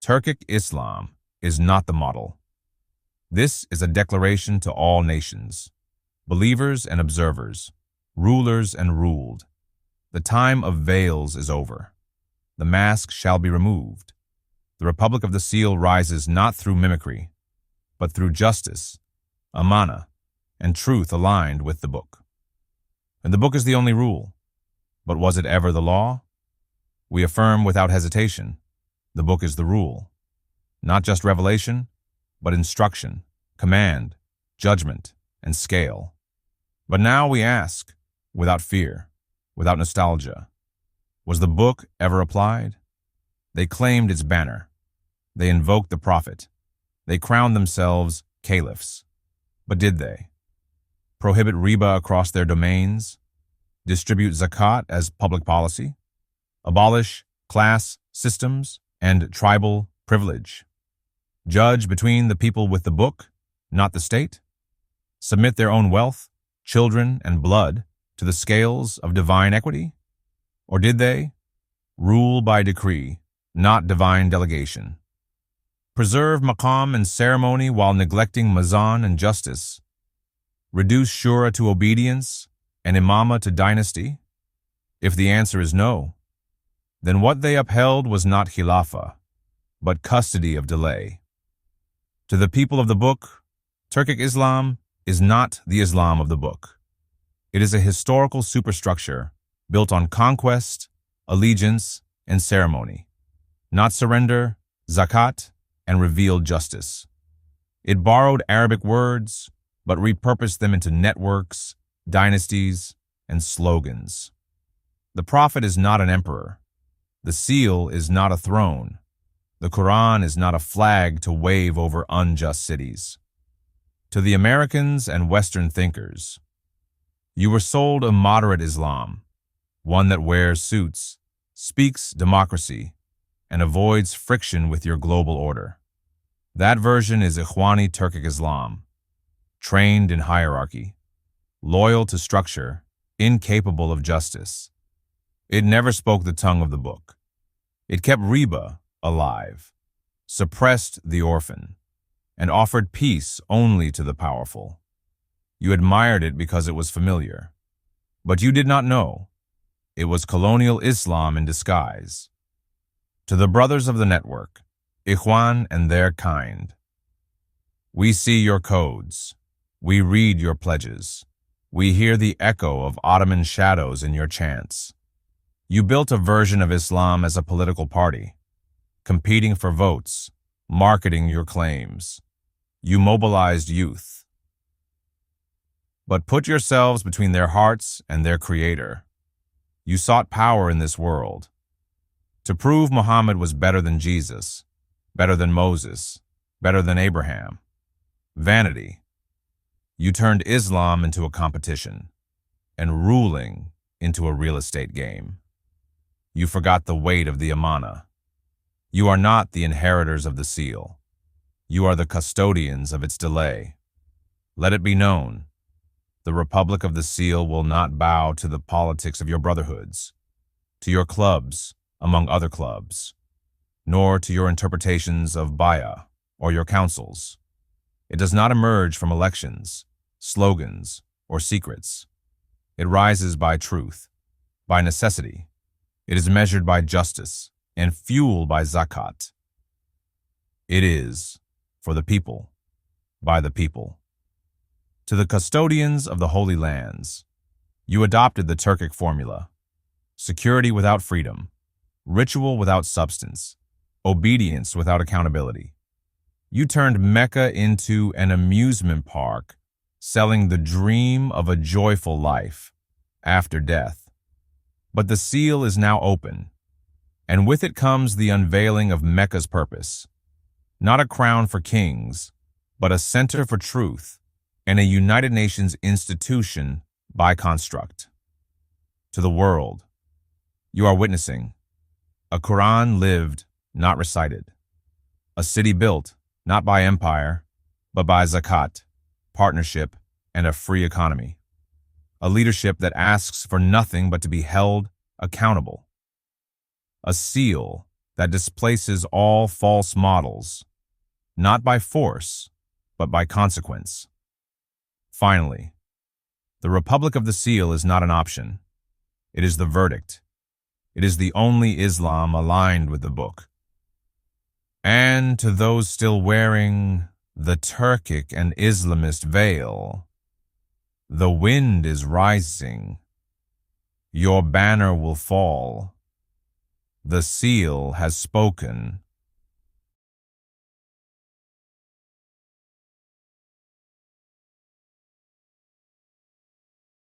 Turkic Islam is not the model. This is a declaration to all nations, believers and observers, rulers and ruled. The time of veils is over. The mask shall be removed. The Republic of the Seal rises not through mimicry, but through justice, amana, and truth aligned with the book. And the book is the only rule. But was it ever the law? We affirm without hesitation, the book is the rule. Not just revelation, but instruction, command, judgment, and scale. But now we ask, without fear, without nostalgia, was the book ever applied? They claimed its banner. They invoked the prophet. They crowned themselves caliphs. But did they? Prohibit riba across their domains? Distribute zakat as public policy? Abolish class systems and tribal privilege? Judge between the people with the book, not the state? Submit their own wealth, children, and blood to the scales of divine equity? Or did they rule by decree, not divine delegation? Preserve maqam and ceremony while neglecting mazan and justice? Reduce shura to obedience and imama to dynasty? If the answer is no, then what they upheld was not khilafah, but custody of delay. To the people of the book, Turkic Islam is not the Islam of the book. It is a historical superstructure built on conquest, allegiance, and ceremony, not surrender, zakat, and revealed justice. It borrowed Arabic words, but repurposed them into networks, dynasties, and slogans. The prophet is not an emperor. The seal is not a throne. The Quran is not a flag to wave over unjust cities. To the Americans and Western thinkers, you were sold a moderate Islam, one that wears suits, speaks democracy, and avoids friction with your global order. That version is Ikhwani Turkic Islam, trained in hierarchy, loyal to structure, incapable of justice. It never spoke the tongue of the book. It kept riba alive, suppressed the orphan, and offered peace only to the powerful. You admired it because it was familiar, but you did not know it was colonial Islam in disguise. To the brothers of the network, Ikhwan and their kind, we see your codes, we read your pledges, we hear the echo of Ottoman shadows in your chants. You built a version of Islam as a political party, competing for votes, marketing your claims. You mobilized youth. But put yourselves between their hearts and their creator. You sought power in this world. To prove Muhammad was better than Jesus, better than Moses, better than Abraham. Vanity. You turned Islam into a competition, and ruling into a real estate game. You forgot the weight of the amana. You are not the inheritors of the seal. You are the custodians of its delay. Let it be known, the Republic of the Seal will not bow to the politics of your brotherhoods, to your clubs among other clubs, nor to your interpretations of baya or your councils. It does not emerge from elections, slogans, or secrets. It rises by truth, by necessity. It is measured by justice and fueled by zakat. It is for the people, by the people. To the custodians of the Holy Lands, you adopted the Turkic formula: security without freedom, ritual without substance, obedience without accountability. You turned Mecca into an amusement park, selling the dream of a joyful life after death. But the seal is now open, and with it comes the unveiling of Mecca's purpose. Not a crown for kings, but a center for truth, and a United Nations institution by construct. To the world, you are witnessing a Quran lived, not recited. A city built, not by empire, but by zakat, partnership, and a free economy. A leadership that asks for nothing but to be held accountable. A seal that displaces all false models, not by force, but by consequence. Finally, the Republic of the Seal is not an option. It is the verdict. It is the only Islam aligned with the book. And to those still wearing the Turkic and Islamist veil, the wind is rising. Your banner will fall. The seal has spoken.